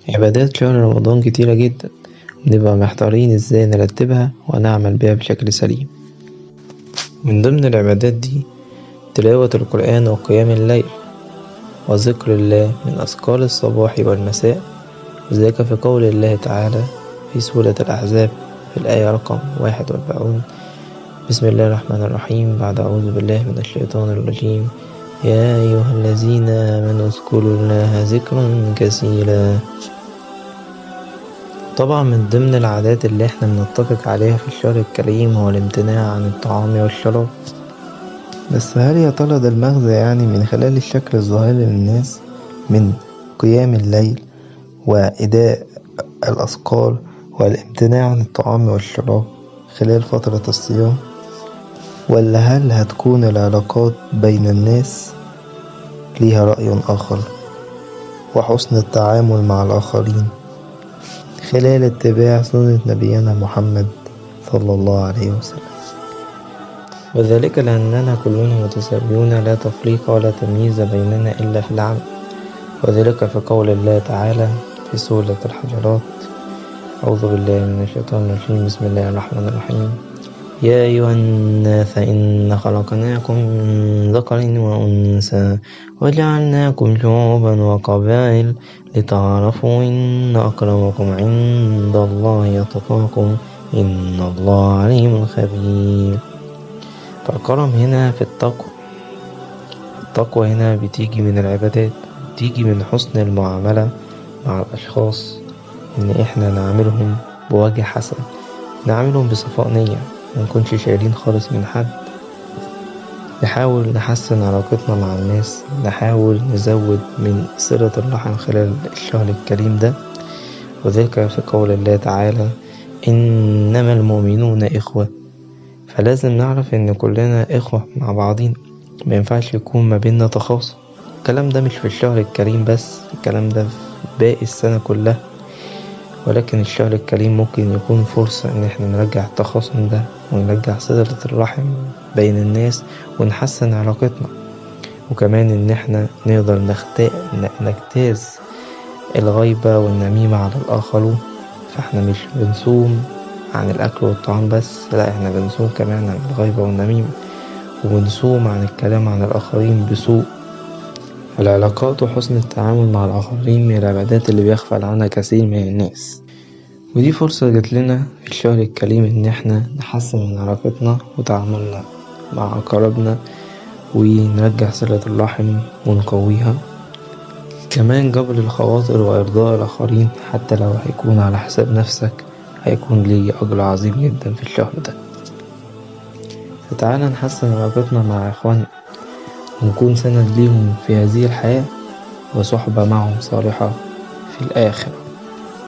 عبادات شهر رمضان كتيرة جدا، بنبقى محتارين ازاي نرتبها ونعمل بيها بشكل سليم. من ضمن العبادات دي تلاوة القرآن وقيام الليل وذكر الله من أذكار الصباح والمساء، وذلك في قول الله تعالى في سورة الأحزاب في الآية رقم 41: بسم الله الرحمن الرحيم، بعد أعوذ بالله من الشيطان الرجيم: يا أيها الذين آمنوا اذكروا الله ذكرا كثيرا. طبعا من ضمن العادات اللي احنا بنتفق عليها في الشهر الكريم هو الامتناع عن الطعام والشراب، بس هل يا ترى ده المغزى يعني من خلال الشكل الظاهر للناس من قيام الليل وإداء الأذكار والامتناع عن الطعام والشراب خلال فترة الصيام؟ ولا هل هتكون العلاقات بين الناس ليها رأي آخر وحسن التعامل مع الآخرين خلال اتباع سنة نبينا محمد صلى الله عليه وسلم؟ وذلك لأننا كلنا متساويون، لا تفريق ولا تمييز بيننا إلا في العمل، وذلك في قول الله تعالى في سورة الحجرات: أعوذ بالله من الشيطان الرجيم، بسم الله الرحمن الرحيم: يا أيها الناس إنا خلقناكم من ذكر وأنثى وجعلناكم شعوبا وقبائل لتعارفوا إن أكرمكم عند الله أتقاكم إن الله عليم خبير. فالكرم هنا في التقوى. التقوى هنا بتيجي من العبادات، بتيجي من حسن المعاملة مع الأشخاص، إن إحنا نعاملهم بوجه حسن، نعاملهم بصفاء نية، منكونش شايلين خالص من حد، نحاول نحسن علاقتنا مع الناس، نحاول نزود من صلة الرحم خلال الشهر الكريم ده، وذلك في قول الله تعالى: إنما المؤمنون إخوة. فلازم نعرف إن كلنا إخوة مع بعضين، ما ينفعش يكون ما بيننا تخاصم. الكلام ده مش في الشهر الكريم بس، الكلام ده في باقي السنة كلها، ولكن الشهر الكريم ممكن يكون فرصة إن احنا نرجع التخاصم ده ونرجع صلة الرحم بين الناس ونحسن علاقتنا، وكمان إن احنا نقدر نجتاز الغيبة والنميمة على الآخرون. فاحنا مش بنصوم عن الأكل والطعام بس، لا، احنا بنصوم كمان عن الغيبة والنميمة، وبنصوم عن الكلام عن الآخرين بسوء. العلاقات وحسن التعامل مع الآخرين من العبادات اللي بيغفل عنها كثير من الناس، ودي فرصة جت لنا في الشهر الكريم إن احنا نحسن من علاقتنا وتعاملنا مع أقاربنا ونرجع صلة الرحم ونقويها. كمان جبر الخواطر وإرضاء الآخرين حتى لو هيكون على حساب نفسك هيكون ليه أجر عظيم جدا في الشهر ده. فتعالى نحسن علاقتنا مع إخواننا ونكون سند ليهم في هذه الحياة وصحبة معهم صالحة في الآخرة.